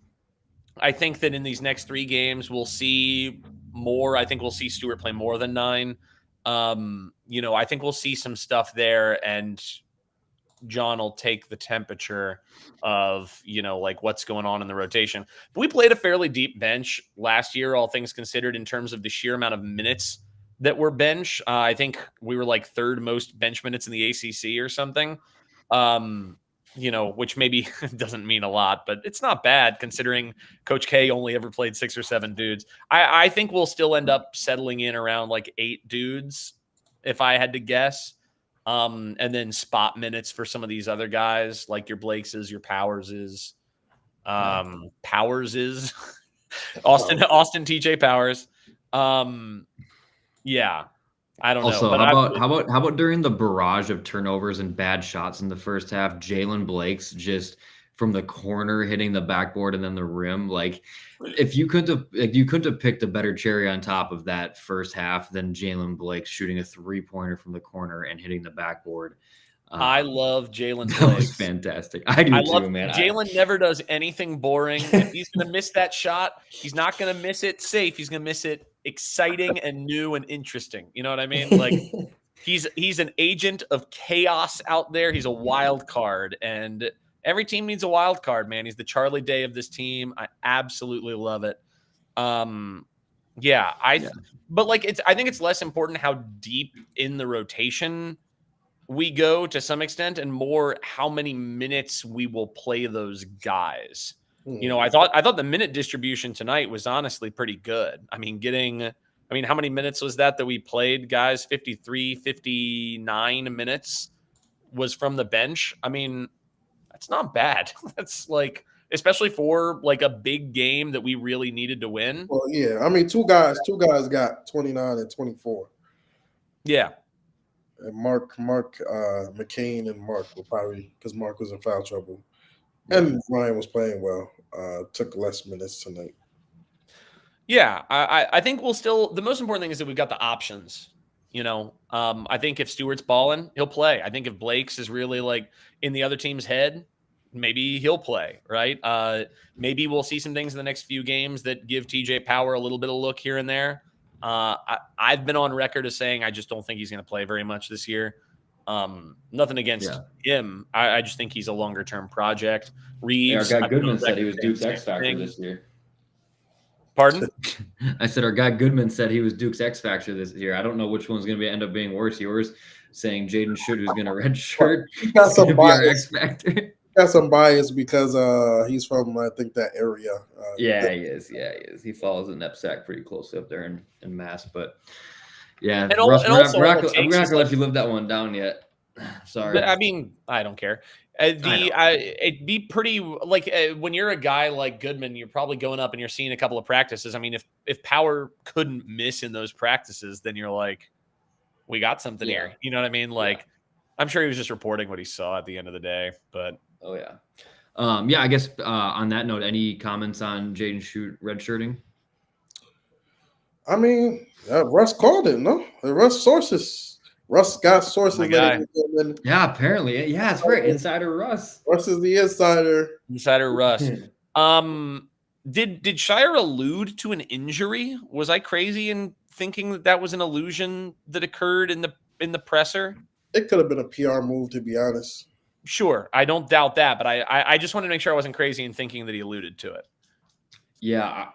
I think that in these next 3 games, we'll see more. I think we'll see Stewart play more than 9. I think we'll see some stuff there, and John will take the temperature of, like what's going on in the rotation. But we played a fairly deep bench last year, all things considered, in terms of the sheer amount of minutes that were bench. I think we were like 3rd most bench minutes in the ACC or something, which maybe doesn't mean a lot, but it's not bad considering Coach K only ever played 6 or 7 dudes. I think we'll still end up settling in around like 8 dudes, if I had to guess. And then spot minutes for some of these other guys, like your Blakeses, your Powerses, Austin TJ Powers. I don't know. Also, how about during the barrage of turnovers and bad shots in the first half, Jalen Blake's just from the corner hitting the backboard and then the rim? Like, if you couldn't have picked a better cherry on top of that first half than Jalen Blake shooting a 3-pointer from the corner and hitting the backboard. I love Jalen Blake. That was fantastic. I do too, man. Jalen never does anything boring. If he's going to miss that shot, he's not going to miss it safe. He's going to miss it exciting and new and interesting. You know what I mean? Like he's an agent of chaos out there. He's a wild card, and every team needs a wild card, man. He's the Charlie Day of this team. I absolutely love it. But like I think it's less important how deep in the rotation we go to some extent, and more how many minutes we will play those guys. I thought the minute distribution tonight was honestly pretty good. I mean, how many minutes was that we played, guys? 53, 59 minutes was from the bench. I mean, that's not bad. That's like, especially for like a big game that we really needed to win. Well, yeah, I mean, two guys got 29 and 24. Yeah. And Mark, McCain, and Mark will probably, because Mark was in foul trouble, and Ryan was playing well. Took less minutes tonight. Yeah, I think we'll still. The most important thing is that we've got the options. You know, I think if Stewart's balling, he'll play. I think if Blake's is really like in the other team's head, maybe he'll play. Right? Maybe we'll see some things in the next few games that give TJ Power a little bit of look here and there. I've been on record as saying I just don't think he's going to play very much this year. Nothing against him. I just think he's a longer term project. Reeves, our guy Goodman said he was Duke's X Factor this year. Pardon? I said our guy Goodman said he was Duke's X Factor this year. I don't know which one's going to end up being worse. Yours saying Jaden Schutt, who's going to redshirt, got some bias. X Factor. Got some bias because he's from, I think, that area. He is. Yeah, he is. He follows the NEPSAC pretty closely up there in Mass. But yeah, Russ, we're not going to let you live that one down yet. Sorry. I mean, I don't care. It'd be pretty like when you're a guy like Goodman, you're probably going up and you're seeing a couple of practices. I mean, if Power couldn't miss in those practices, then you're like, we got something here. You know what I mean? Like, I'm sure he was just reporting what he saw at the end of the day. But I guess on that note, any comments on Jaden Schutt redshirting? I mean, Russ called it. No, Russ sources. Russ got sources. Apparently. Yeah, it's right. Insider Russ. Russ is the insider. Insider Russ. Did Shire allude to an injury? Was I crazy in thinking that was an illusion that occurred in the presser? It could have been a PR move, to be honest. Sure, I don't doubt that, but I just wanted to make sure I wasn't crazy in thinking that he alluded to it. Yeah,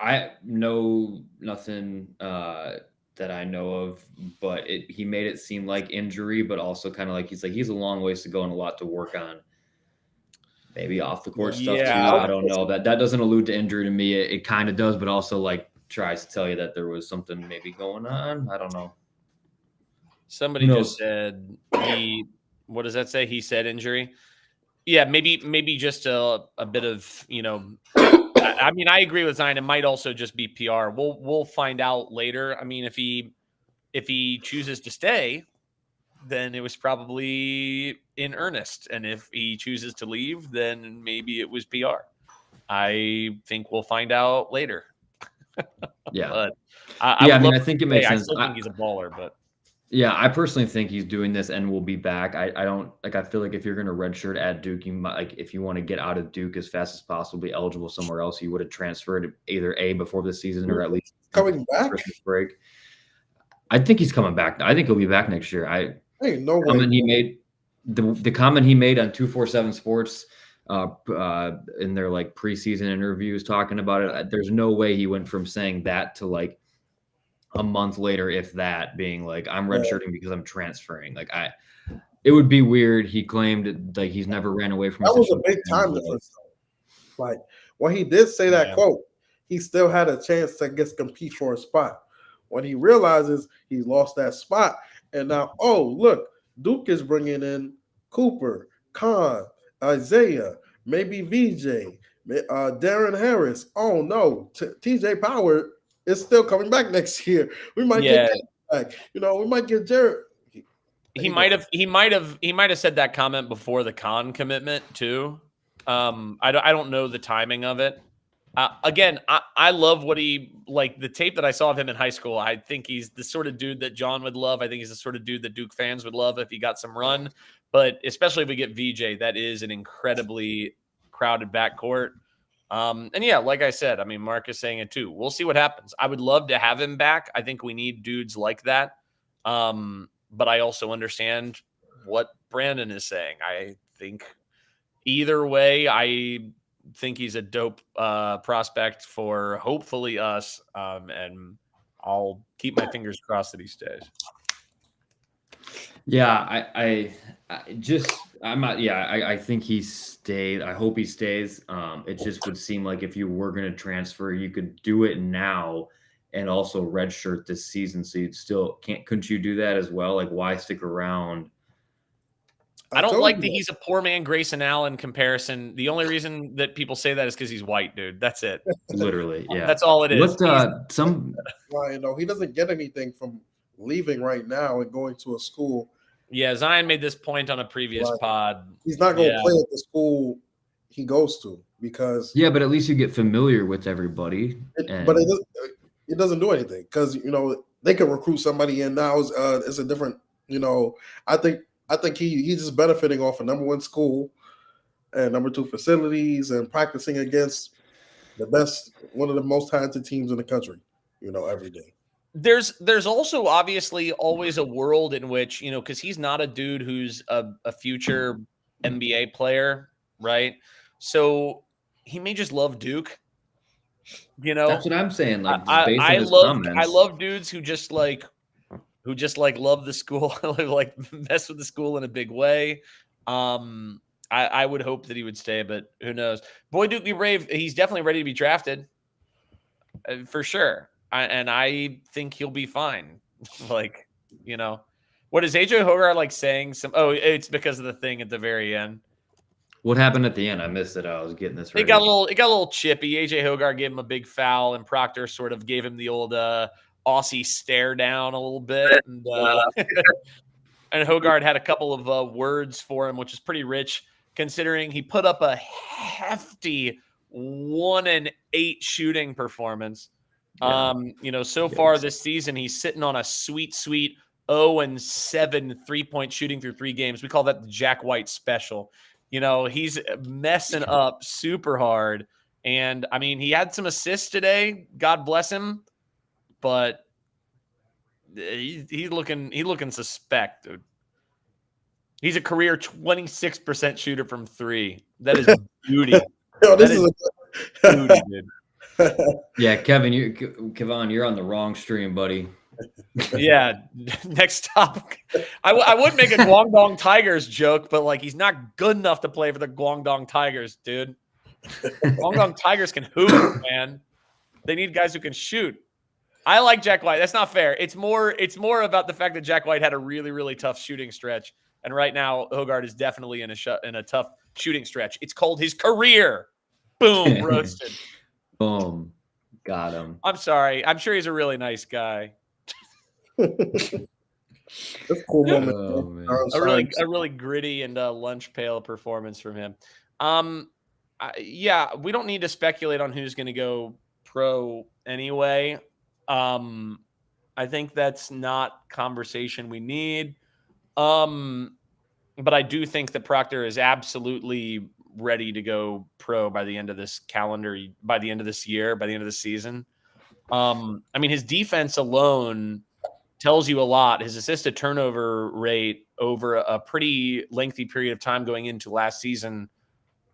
I know nothing that I know of, but he made it seem like injury, but also kind of like he's a long ways to go and a lot to work on. Maybe off the court stuff too. I don't know. That doesn't allude to injury to me. It kind of does, but also like tries to tell you that there was something maybe going on. I don't know. Somebody just said what does that say? He said injury. Yeah, maybe just a bit of, you know, I mean, I agree with Zion. It might also just be PR. We'll find out later. I mean, if he chooses to stay, then it was probably in earnest. And if he chooses to leave, then maybe it was PR. I think we'll find out later. Yeah. But I think it makes sense. I still think he's a baller, but yeah, I personally think he's doing this and will be back. I don't like. I feel like if you're going to redshirt at Duke, you might, like, if you want to get out of Duke as fast as possible, be eligible somewhere else, you would have transferred either before the season or at least coming back. Christmas break. I think he's coming back. I think he'll be back next year. Hey, no way. He made the comment he made on 247 Sports in their like preseason interviews talking about it. There's no way he went from saying that to like a month later, if that, being like, I'm redshirting because I'm transferring. Like, it would be weird. He claimed like he's never ran away from. That was a big time difference. Like when he did say that quote, he still had a chance to compete for a spot. When he realizes he lost that spot, and now, oh look, Duke is bringing in Cooper, Khan, Isaiah, maybe VJ, Darren Harris. Oh no, TJ Power is still coming back next year. We might get back. You know, we might get Jared. He might have said that comment before the Khan commitment too. I don't know the timing of it. Again, I love what the tape that I saw of him in high school. I think he's the sort of dude that John would love. I think he's the sort of dude that Duke fans would love if he got some run. But especially if we get VJ, that is an incredibly crowded backcourt. And yeah, like I said, I mean, Mark is saying it too. We'll see what happens. I would love to have him back. I think we need dudes like that. But I also understand what Brandon is saying. I think either way, I think he's a dope prospect for hopefully us. And I'll keep my fingers crossed that he stays. Yeah, I think he stayed. I hope he stays. It just would seem like if you were going to transfer, you could do it now and also redshirt this season. So you'd still couldn't you do that as well? Like, why stick around? I don't like that he's a poor man Grayson Allen comparison. The only reason that people say that is because he's white, dude. That's it. Literally, yeah. That's all it is. Ryan, no, he doesn't get anything from leaving right now and going to a school. Yeah, Zion made this point on a previous pod. He's not going to play at the school he goes to because but at least you get familiar with everybody. But it doesn't do anything because they could recruit somebody in now. It's a different. I think he's just benefiting off a number one school and number two facilities and practicing against the best, one of the most talented teams in the country. Every day. There's also obviously always a world in which, because he's not a dude who's a future NBA player, right? So he may just love Duke. That's what I'm saying. Like, I love dudes who just love the school, like mess with the school in a big way. I would hope that he would stay, but who knows? Boy, Duke be brave. He's definitely ready to be drafted for sure. I think he'll be fine. What is AJ Hogard saying? It's because of the thing at the very end. What happened at the end? I missed it. I was getting this ready. It got a little chippy. AJ Hogard gave him a big foul, and Proctor sort of gave him the old Aussie stare down a little bit. And, and Hogard had a couple of words for him, which is pretty rich, considering he put up a hefty 1-8 shooting performance. So far this season, he's sitting on a sweet 0-7 3-point shooting through 3 games. We call that the Jack White special. He's messing up super hard. And I mean, he had some assists today. God bless him. But he's looking suspect, dude. He's a career 26% shooter from 3. That is beauty. Beauty, dude. Yeah, Kevin, you're on the wrong stream, buddy. Yeah, next topic. I would make a Guangdong Tigers joke, but he's not good enough to play for the Guangdong Tigers, dude. Guangdong Tigers can hoop, man. They need guys who can shoot. I like Jack White. That's not fair. It's more about the fact that Jack White had a really, really tough shooting stretch, and right now Hogard is definitely in a tough shooting stretch. It's called his career. Boom, roasted. Boom. Got him. I'm sorry. I'm sure he's a really nice guy. That's a cool moment. A really gritty and lunch pail performance from him. We don't need to speculate on who's going to go pro anyway. I think that's not conversation we need. But I do think that Proctor is absolutely ready to go pro by the end of this by the end of this year, by the end of the season. I mean, his defense alone tells you a lot. His assist to turnover rate over a pretty lengthy period of time going into last season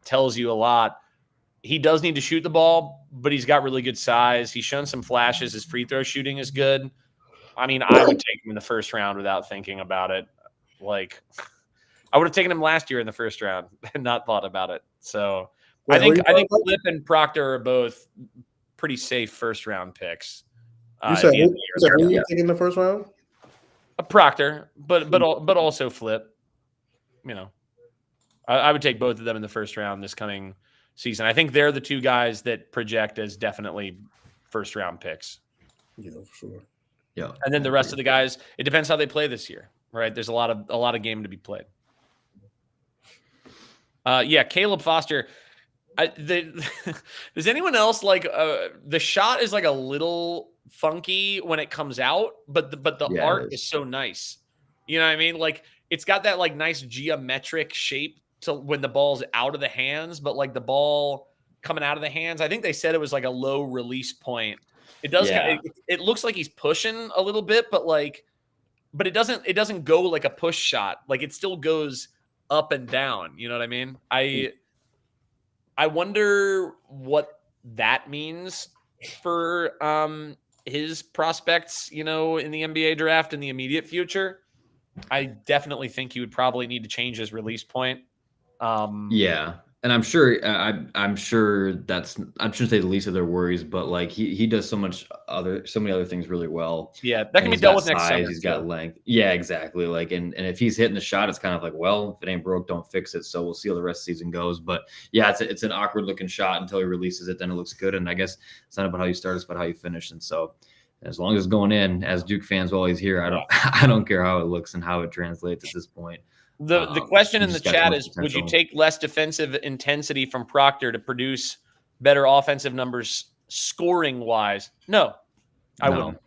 tells you a lot. He does need to shoot the ball, but he's got really good size. He's shown some flashes. His free throw shooting is good. I mean, I would take him in the first round without thinking about it. I would have taken him last year in the first round and not thought about it. So I think Flip and Proctor are both pretty safe first round picks. You said who you taking in the first round? A Proctor, but also Flip. I would take both of them in the first round this coming season. I think they're the two guys that project as definitely first round picks. Yeah, for sure. Yeah, and then the rest of the guys, it depends how they play this year, right? There's a lot of game to be played. Caleb Foster. Does anyone else the shot is a little funky when it comes out, but the art is so nice. You know what I mean? It's got that nice geometric shape to when the ball's out of the hands, but the ball coming out of the hands, I think they said it was a low release point. It does. Yeah. It looks like he's pushing a little bit, but it doesn't go like a push shot. It still goes up and down. You know what I mean? I wonder what that means for his prospects, in the NBA draft in the immediate future. I definitely think he would probably need to change his release point. And I'm sure I'm sure that's I shouldn't say the least of their worries, but like he does so many other things really well. Yeah, that And can be he's dealt got with next size, summer. he's got length. Yeah, exactly. Like and if he's hitting the shot, it's kind of like, well, if it ain't broke, don't fix it. So we'll see how the rest of the season goes. But yeah, it's an awkward looking shot until he releases it, then it looks good. And I guess it's not about how you start, it's about how you finish. And so as long as it's going in, as Duke fans will always hear, I don't care how it looks and how it translates at this point. The question in the chat is, potential. would you take less defensive intensity from Proctor to produce better offensive numbers scoring wise? No, I wouldn't.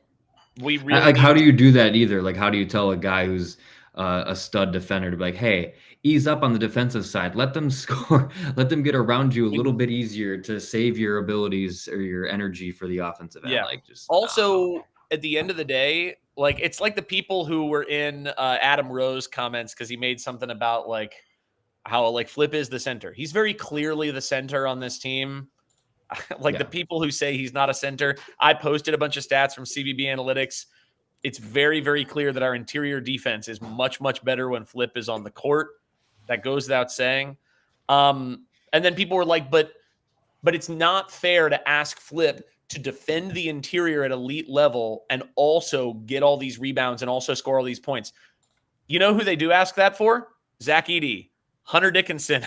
We really like, how do you do that either? Like, how do you tell a guy who's a stud defender to be like, hey, ease up on the defensive side, let them score, let them get around you a little bit easier to save your abilities or your energy for the offensive end? Yeah. Like, just also at the end of the day, like it's like the people who were in Adam Rose comments because he made something about like how like Flip is the center. He's very clearly the center on this team. Like the people who say he's not a center, I posted a bunch of stats from CBB Analytics. It's very, very clear that our interior defense is much, much better when Flip is on the court. That goes without saying. And then people were like, but it's not fair to ask Flip to defend the interior at elite level and also get all these rebounds and also score all these points. You know who they do ask that for? Zach Edey, Hunter Dickinson.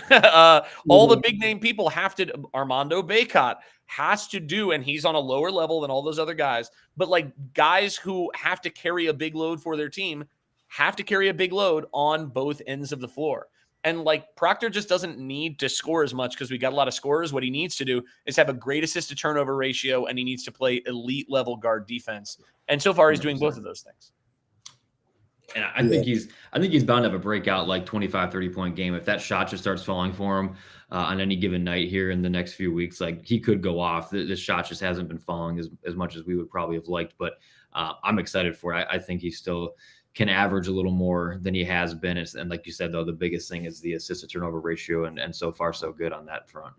All the big name people have to, Armando Bacot has to do, and he's on a lower level than all those other guys. But like guys who have to carry a big load for their team have to carry a big load on both ends of the floor. And like Proctor just doesn't need to score as much because we got a lot of scorers. What he needs to do is have a great assist to turnover ratio, and he needs to play elite level guard defense. And so far, he's doing both of those things. And I think he's bound to have a breakout like 25, 30-point game. If that shot just starts falling for him on any given night here in the next few weeks, like he could go off. This shot just hasn't been falling as much as we would probably have liked, but I'm excited for it. I think he still can average a little more than he has been. And like you said, though, the biggest thing is the assist to turnover ratio. And so far, so good on that front.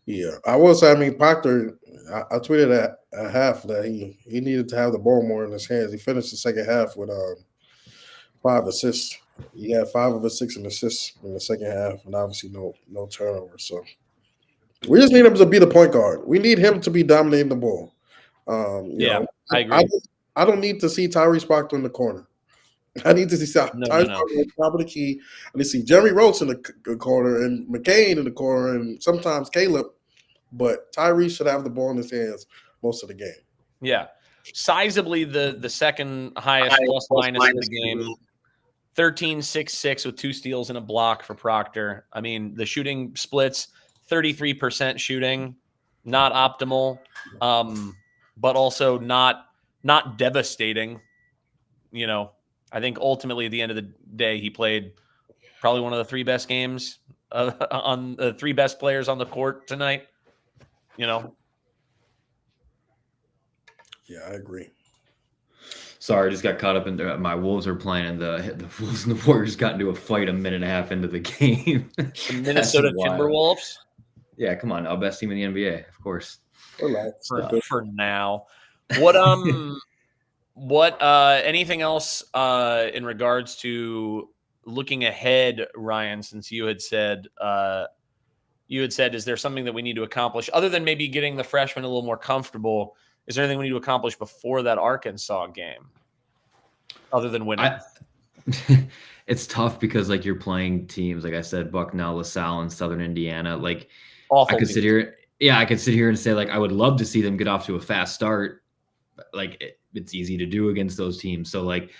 Yeah, I will say, I mean, Proctor, I tweeted at half that he needed to have the ball more in his hands. He finished the second half with 5 assists. He had 5 of his 6 assists in the second half, and obviously no turnover. So we just need him to be the point guard. We need him to be dominating the ball. You know, I agree. I don't need to see Tyrese Proctor in the corner. I need to see Tyrese Proctor on top of the key. I need to see Jeremy Roach in the corner and McCain in the corner and sometimes Caleb. But Tyrese should have the ball in his hands most of the game. Yeah. Sizably the second highest plus minus in the game. 13-6-6 with 2 steals and a block for Proctor. I mean, the shooting splits, 33% shooting, not optimal, but also not devastating. You know, I think ultimately at the end of the day, he played probably one of the 3 best games on the 3 best players on the court tonight. You know? Yeah, I agree. Sorry, I just got caught up in my Wolves are playing, and the Wolves and the Warriors got into a fight a minute and a half into the game. The Minnesota Timberwolves? Yeah, come on, now, best team in the NBA, of course. For now. What anything else in regards to looking ahead, Ryan, since you had said, is there something that we need to accomplish other than maybe getting the freshmen a little more comfortable? Is there anything we need to accomplish before that Arkansas game other than winning? It's tough because like you're playing teams, like I said, Bucknell, LaSalle, and Southern Indiana. Like awful I could sit here and say like I would love to see them get off to a fast start. But, like it's easy to do against those teams. So like,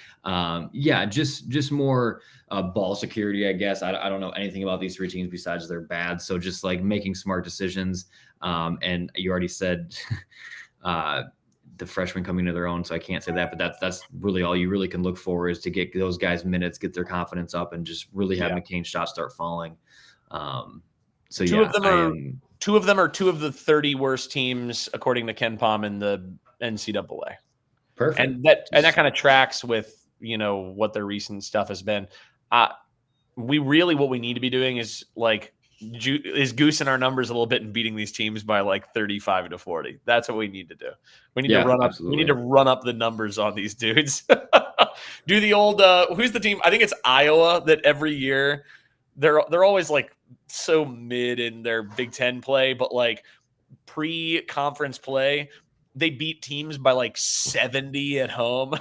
just more ball security, I guess. I don't know anything about these 3 teams besides they're bad. So just like making smart decisions. And you already said the freshmen coming to their own, so I can't say that, but that's really all you really can look for is to get those guys minutes, get their confidence up, and just really have McCain's shots start falling. So two of them are 2 of the 30 worst teams according to Ken Pom in the NCAA. Perfect. And that kind of tracks with, you know, what their recent stuff has been. What we need to be doing is like goosing our numbers a little bit and beating these teams by like 35-40. That's what we need to do. We need to run up. We need to run up the numbers on these dudes. Do the old who's the team? I think it's Iowa that every year they're always like so mid in their Big Ten play, but like pre-conference play, they beat teams by like 70 at home.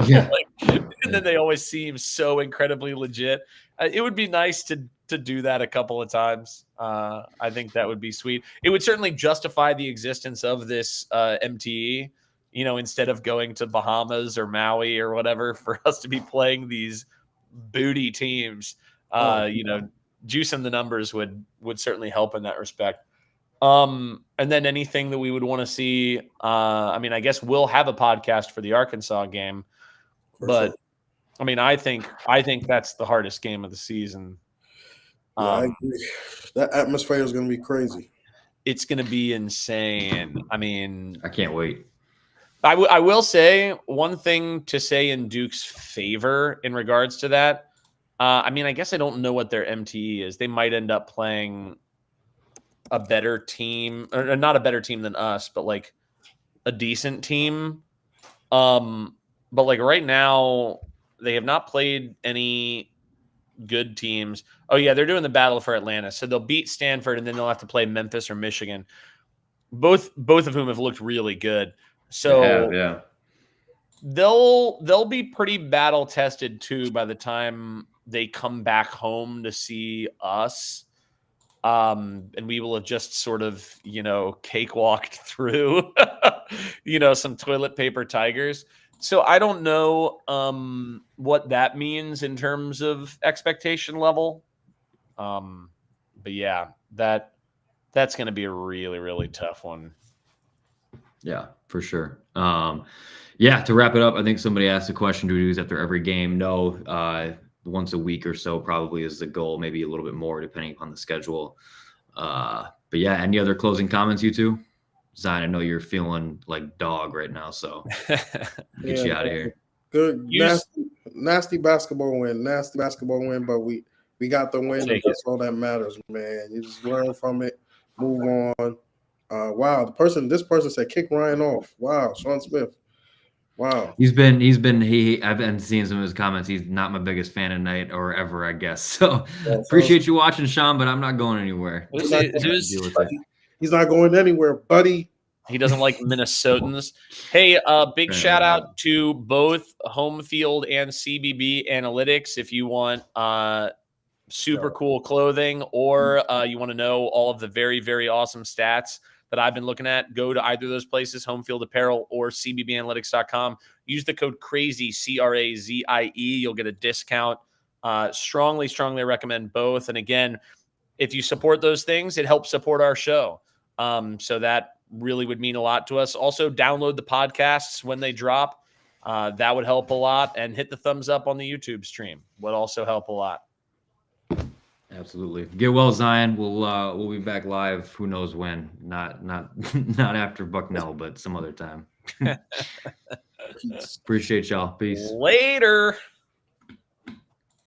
Yeah. And then they always seem so incredibly legit. It would be nice to do that a couple of times. I think that would be sweet. It would certainly justify the existence of this MTE, instead of going to Bahamas or Maui or whatever, for us to be playing these booty teams. Juicing the numbers would certainly help in that respect. And then anything that we would want to see, I guess we'll have a podcast for the Arkansas game, but sure. I think that's the hardest game of the season. Yeah, I agree. That atmosphere is going to be crazy. It's going to be insane. I can't wait. I will say one thing to say in Duke's favor in regards to that. I guess I don't know what their MTE is. They might end up playing a better team, or not a better team than us, but like a decent team. But like right now, they have not played any good teams. Oh yeah, they're doing the battle for Atlanta, so they'll beat Stanford, and then they'll have to play Memphis or Michigan. Both of whom have looked really good. So yeah, they'll be pretty battle tested too by the time they come back home to see us. And we will have just sort of, cakewalked through, some toilet paper tigers. So I don't know what that means in terms of expectation level. But yeah, that's going to be a really, really tough one. Yeah, for sure. To wrap it up, I think somebody asked a question, do we do this after every game? No, once a week or so probably is the goal, maybe a little bit more depending upon the schedule. But yeah, any other closing comments, you two? Zion, I know you're feeling like dog right now, so get you out of here. Good, nasty basketball win, but we got the win, and that's all that matters, man. You just learn from it, move on. Wow, this person said kick Ryan off. Wow, Sean Smith. Wow. I've been seeing some of his comments. He's not my biggest fan tonight or ever, I guess. So appreciate you watching, Sean, but I'm not going anywhere. He's not going anywhere, buddy. He doesn't like Minnesotans. Hey, big shout out to both Home Field and CBB Analytics. If you want super cool clothing, or you want to know all of the very, very awesome stats that I've been looking at, go to either of those places, Home Field Apparel or cbbanalytics.com. Use the code CRAZIE, CRAZIE. You'll get a discount. Strongly recommend both. And again, if you support those things, it helps support our show. So that really would mean a lot to us. Also, download the podcasts when they drop. That would help a lot. And hit the thumbs up on the YouTube stream. Would also help a lot. Absolutely. Get well, Zion. We'll be back live. Who knows when? Not after Bucknell, but some other time. Appreciate y'all. Peace. Later.